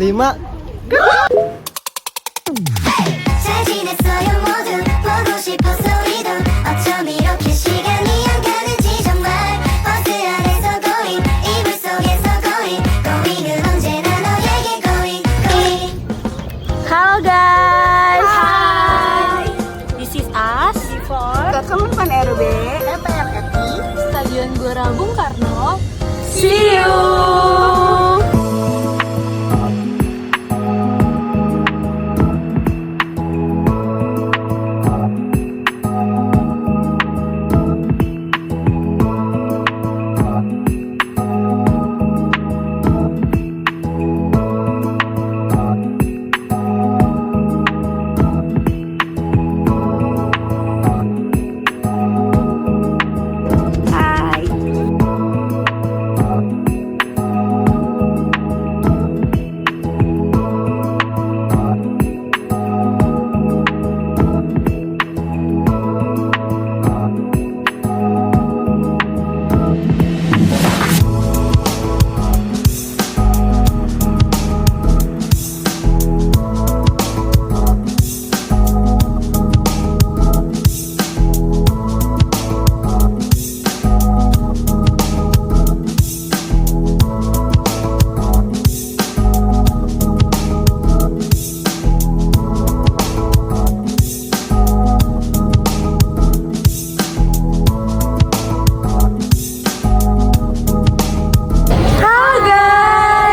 5. 잘 지냈어요 모두 보고 싶어 소리도 어쩜 이렇게 시간이 안 가는지 정말 버스 안에서 going 이불 속에서 going은 언제나 너에게 going. Halo guys. Hi, this is us For Kemenpan RB Stadion Gelora Bung Karno. See you.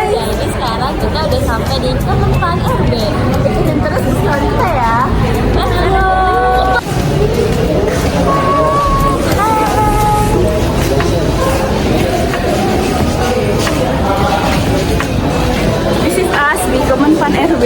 Jadi sekarang kita udah sampai di Kemenpan RB. Dan terus story kita ya. This is us di Kemenpan RB.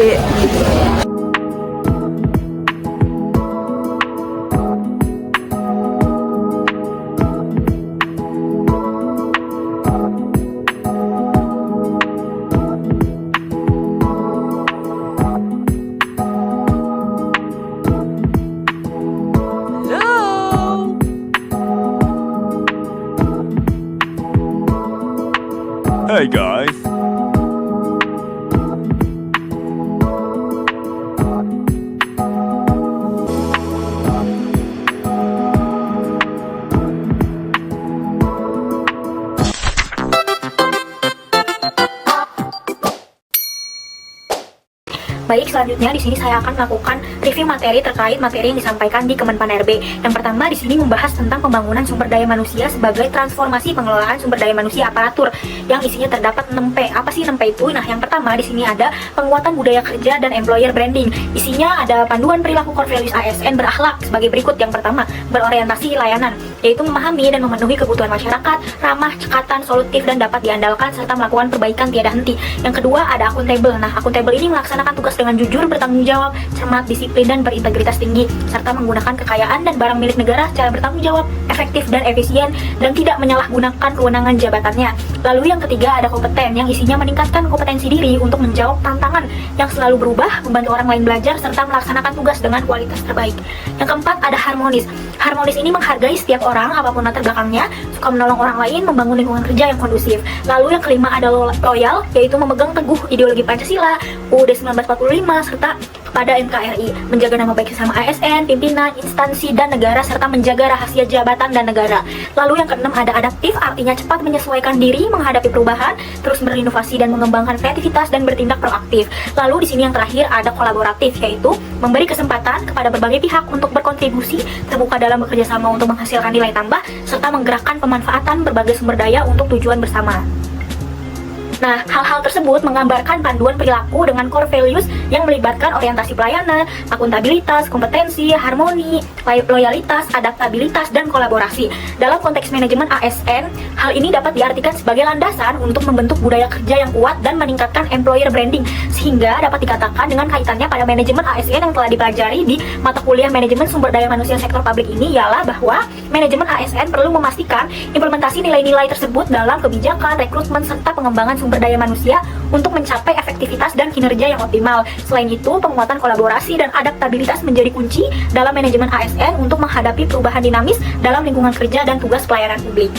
Hey guys. Baik, selanjutnya di sini saya akan melakukan review materi terkait materi yang disampaikan di Kemenpan RB. Yang pertama di sini membahas tentang pembangunan sumber daya manusia sebagai transformasi pengelolaan sumber daya manusia aparatur yang isinya terdapat 6P. Apa sih 6P itu? Nah, yang pertama di sini ada penguatan budaya kerja dan employer branding. Isinya ada panduan perilaku core values ASN berakhlak sebagai berikut. Yang pertama, berorientasi layanan, yaitu memahami dan memenuhi kebutuhan masyarakat, ramah, cekatan, solutif dan dapat diandalkan serta melakukan perbaikan tiada henti. Yang kedua ada akuntabel. Nah, akuntabel ini melaksanakan tugas dengan jujur, bertanggung jawab, cermat, disiplin, dan berintegritas tinggi, serta menggunakan kekayaan dan barang milik negara secara bertanggung jawab, efektif dan efisien, dan tidak menyalahgunakan kewenangan jabatannya. Lalu yang ketiga ada kompeten, yang isinya meningkatkan kompetensi diri untuk menjawab tantangan yang selalu berubah, membantu orang lain belajar, serta melaksanakan tugas dengan kualitas terbaik. Yang keempat ada harmonis. Harmonis ini menghargai setiap orang, apapun latar belakangnya, suka menolong orang lain, membangun lingkungan kerja yang kondusif. Lalu yang kelima ada loyal, yaitu memegang teguh ideologi Pancasila, UUD 1945, serta kepada NKRI, menjaga nama baik sesama ASN, pimpinan, instansi, dan negara, serta menjaga rahasia jabatan dan negara. Lalu yang keenam ada adaptif, artinya cepat menyesuaikan diri menghadapi perubahan, terus berinovasi dan mengembangkan kreativitas dan bertindak proaktif. Lalu di sini yang terakhir ada kolaboratif, yaitu memberi kesempatan kepada berbagai pihak untuk berkontribusi, terbuka dalam bekerja sama untuk menghasilkan nilai tambah, serta menggerakkan pemanfaatan berbagai sumber daya untuk tujuan bersama. Nah, hal-hal tersebut menggambarkan panduan perilaku dengan core values yang melibatkan orientasi pelayanan, akuntabilitas, kompetensi, harmoni, loyalitas, adaptabilitas, dan kolaborasi. Dalam konteks manajemen ASN, hal ini dapat diartikan sebagai landasan untuk membentuk budaya kerja yang kuat dan meningkatkan employer branding, sehingga dapat dikatakan dengan kaitannya pada manajemen ASN yang telah dipelajari di mata kuliah manajemen sumber daya manusia sektor publik ini ialah bahwa manajemen ASN perlu memastikan implementasi nilai-nilai tersebut dalam kebijakan, rekrutmen, serta pengembangan sumber daya manusia untuk mencapai efektivitas dan kinerja yang optimal. Selain itu, penguatan kolaborasi dan adaptabilitas menjadi kunci dalam manajemen ASN untuk menghadapi perubahan dinamis dalam lingkungan kerja dan tugas pelayanan publik.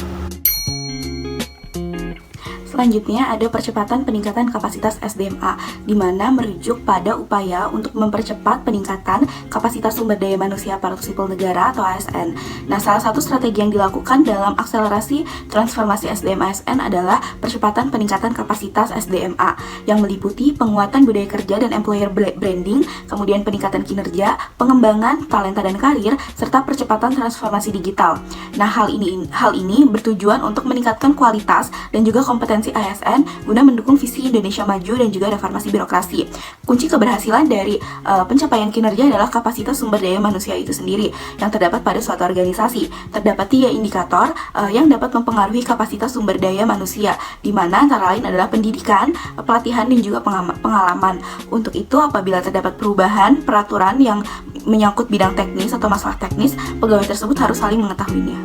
Selanjutnya ada percepatan peningkatan kapasitas SDMA, di mana merujuk pada upaya untuk mempercepat peningkatan kapasitas sumber daya manusia aparatur sipil negara atau ASN. Nah, salah satu strategi yang dilakukan dalam akselerasi transformasi SDM ASN adalah percepatan peningkatan kapasitas SDMA yang meliputi penguatan budaya kerja dan employer branding, kemudian peningkatan kinerja, pengembangan talenta dan karir, serta percepatan transformasi digital. Nah, hal ini bertujuan untuk meningkatkan kualitas dan juga kompetensi ASN guna mendukung visi Indonesia maju dan juga reformasi birokrasi. Kunci keberhasilan dari pencapaian kinerja adalah kapasitas sumber daya manusia itu sendiri yang terdapat pada suatu organisasi. Terdapat 3 indikator yang dapat mempengaruhi kapasitas sumber daya manusia, di mana antara lain adalah pendidikan, pelatihan, dan juga pengalaman. Untuk itu, apabila terdapat perubahan peraturan yang menyangkut bidang teknis atau masalah teknis, pegawai tersebut harus saling mengetahuinya.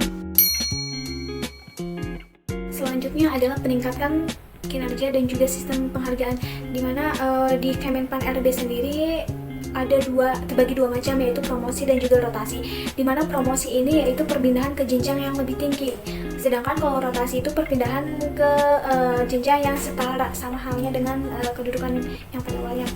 Selanjutnya adalah peningkatan kinerja dan juga sistem penghargaan, di mana di Kemenpan RB sendiri ada terbagi dua macam, yaitu promosi dan juga rotasi. Di mana promosi ini yaitu perpindahan ke jenjang yang lebih tinggi, sedangkan kalau rotasi itu perpindahan ke jenjang yang setara sama halnya dengan kedudukan yang pada awalnya.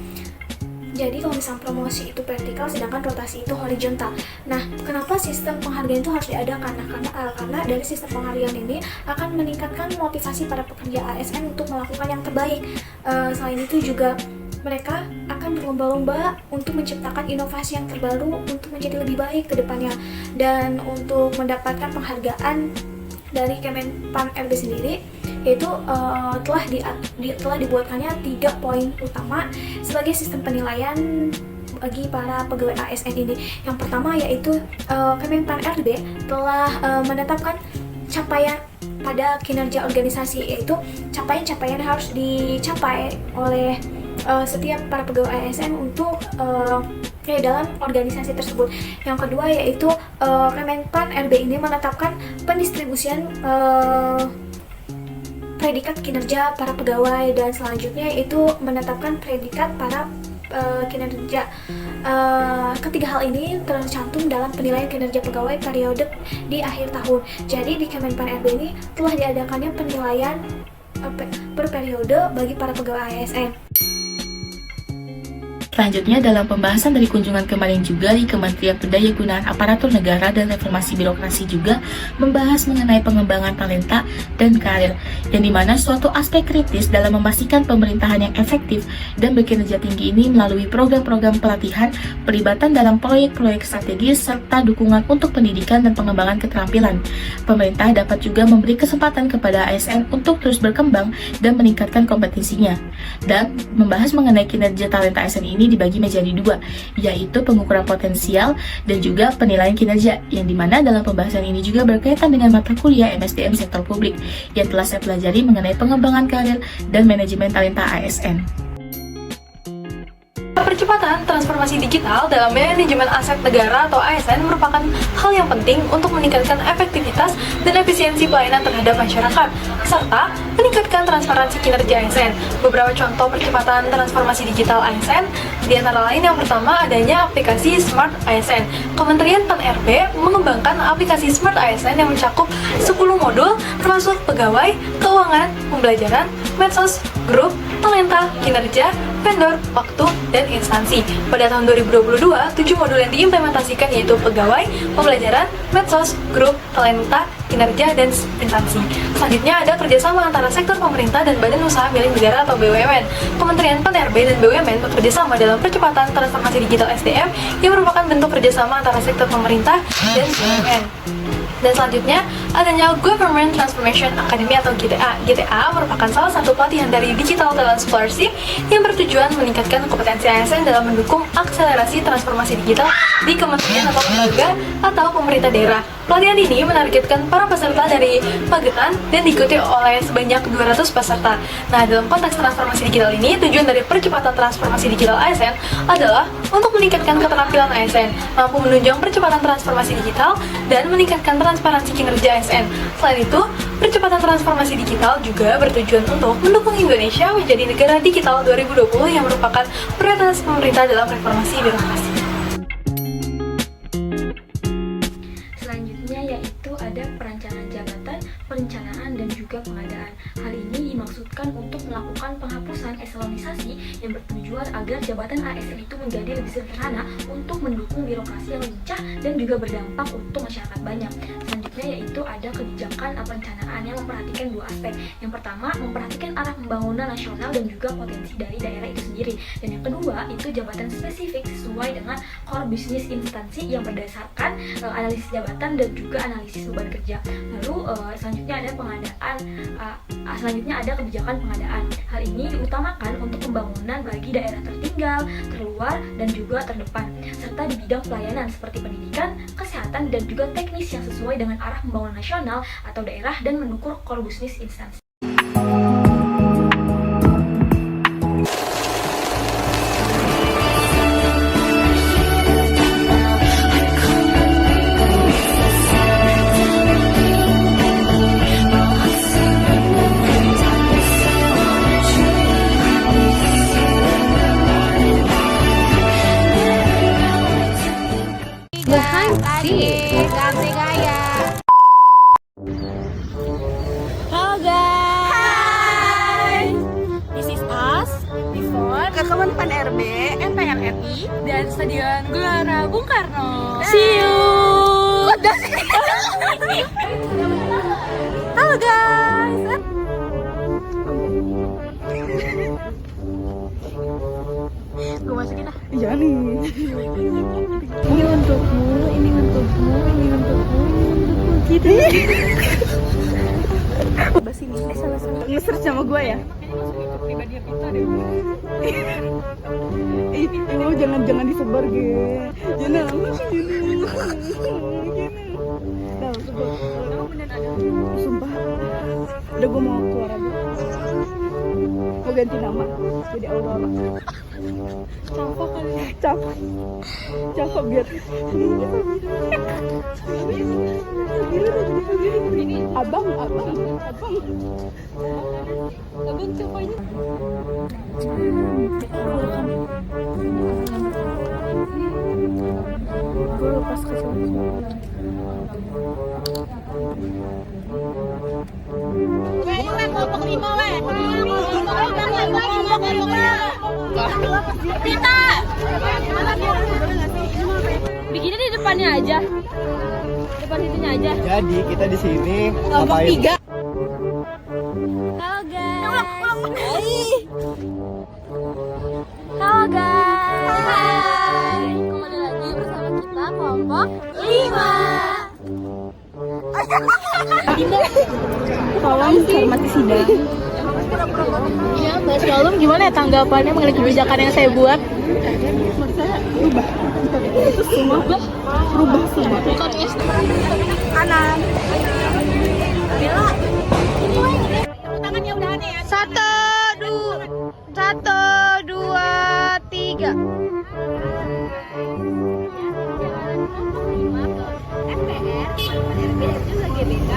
Jadi kalau misalnya promosi itu vertikal, sedangkan rotasi itu horizontal. Nah, kenapa sistem penghargaan itu harus diadakan? Nah, karena dari sistem penghargaan ini akan meningkatkan motivasi para pekerja ASN untuk melakukan yang terbaik. Selain itu juga mereka akan berlomba-lomba untuk menciptakan inovasi yang terbaru untuk menjadi lebih baik ke depannya. Dan untuk mendapatkan penghargaan dari Kemenpan RB sendiri, yaitu telah dibuatkannya 3 poin utama sebagai sistem penilaian bagi para pegawai ASN ini. Yang pertama yaitu Kemenpan RB telah menetapkan capaian pada kinerja organisasi, yaitu capaian-capaian harus dicapai oleh setiap para pegawai ASN untuk dalam organisasi tersebut. Yang kedua yaitu Kemenpan RB ini menetapkan pendistribusian predikat kinerja para pegawai, dan selanjutnya itu menetapkan predikat para kinerja. Ketiga hal ini tercantum dalam penilaian kinerja pegawai periode di akhir tahun. Jadi di Kemenpan RB ini telah diadakannya penilaian per periode bagi para pegawai ASN. Selanjutnya dalam pembahasan dari kunjungan kemarin juga di Kementerian Pendayagunaan Aparatur Negara dan Reformasi Birokrasi juga membahas mengenai pengembangan talenta dan karir, yang dimana suatu aspek kritis dalam memastikan pemerintahan yang efektif dan berkinerja tinggi ini melalui program-program pelatihan, pelibatan dalam proyek-proyek strategis, serta dukungan untuk pendidikan dan pengembangan keterampilan. Pemerintah dapat juga memberi kesempatan kepada ASN untuk terus berkembang dan meningkatkan kompetensinya. Dan membahas mengenai kinerja talenta ASN ini dibagi menjadi 2, yaitu pengukuran potensial dan juga penilaian kinerja, yang dimana dalam pembahasan ini juga berkaitan dengan mata kuliah MSDM sektor publik yang telah saya pelajari mengenai pengembangan karir dan manajemen talenta ASN. Percepatan transformasi digital dalam manajemen aset negara atau ASN merupakan hal yang penting untuk meningkatkan efektivitas dan efisiensi pelayanan terhadap masyarakat, serta meningkatkan transparansi kinerja ASN. Beberapa contoh percepatan transformasi digital ASN, di antara lain yang pertama adanya aplikasi Smart ASN. Kementerian Pan-RB mengembangkan aplikasi Smart ASN yang mencakup 10 modul termasuk pegawai, keuangan, pembelajaran, medsos, grup, talenta, kinerja, vendor, waktu, dan instansi. Pada tahun 2022, 7 modul yang diimplementasikan yaitu pegawai, pembelajaran, medsos, grup, talenta, kinerja, dan instansi. Selanjutnya ada kerjasama antara sektor pemerintah dan badan usaha milik negara atau BUMN. Kementerian Pan-RB dan BUMN bekerjasama dalam percepatan transformasi digital SDM yang merupakan bentuk kerjasama antara sektor pemerintah dan BUMN. Dan selanjutnya adanya Government Transformation Academy atau GTA. GTA merupakan salah satu pelatihan dari Digital Talent Scholarship yang bertujuan meningkatkan kompetensi ASN dalam mendukung akselerasi transformasi digital di kementerian atau lembaga atau pemerintah daerah. Pelatihan ini menargetkan para peserta dari Magetan dan diikuti oleh sebanyak 200 peserta. Nah, dalam konteks transformasi digital ini, tujuan dari percepatan transformasi digital ASN adalah untuk meningkatkan keterampilan ASN, mampu menunjang percepatan transformasi digital, dan meningkatkan transparansi kinerja ASN. Selain itu, percepatan transformasi digital juga bertujuan untuk mendukung Indonesia menjadi negara digital 2020 yang merupakan prioritas pemerintah dalam reformasi birokrasi. Selanjutnya yaitu ada perencanaan jabatan, perencanaan, dan juga pengadaan. Hal ini dimaksudkan untuk melakukan penghapusan eselonisasi yang bertujuan agar jabatan ASN itu menjadi lebih sederhana untuk mendukung birokrasi yang lincah dan juga berdampak untuk masyarakat banyak. Selanjutnya yaitu ada kebijakan perencanaan yang memperhatikan dua aspek. Yang pertama, memperhatikan arah pembangunan nasional dan juga potensi dari daerah itu sendiri. Dan yang kedua, itu jabatan spesifik sesuai dengan core business instansi yang berdasarkan analisis jabatan dan juga analisis beban kerja. Lalu selanjutnya ada kebijakan pengadaan. Hal ini diutamakan untuk pembangunan bagi daerah tertinggal, terluar, dan juga terdepan, serta di bidang pelayanan seperti pendidikan, kesehatan, dan juga teknis yang sesuai dengan arah pembangunan nasional atau daerah dan mendukung core business instansi. Ganti gaya. Halo guys. This is us. Before ke Kemenpan RB, NPRRI, Dan Stadion Gelora Bung Karno. See you. halo guys. Gue masukin ah. Jangan nih. Ini untukmu, ini untukmu, ini untukmu, ini untukmu. Gitu. Bahas ini. Nge-search sama gue ya. Jangan disebar ge. Jangan. Sumpah. Udah gue mau keluar aja. Mau ganti nama jadi Aurora. Cakep biar abang cakepnya. Gue lepas ke Pita. Bikinnya di depannya aja. Depan itunya aja. Jadi kita di sini ngapain? Halo guys. Halo guys. Hai. Kembali lagi bersama kita kelompok 5. tolong cermati sidang. Ya, Mbak Shalom gimana ya tanggapannya mengenai kebijakan yang saya buat? Menurut saya berubah. Itu semua berubah semua. Kanan. Bella. Tangannya udah aneh ya. 1, 2, 3. MPR, RB dan juga GBK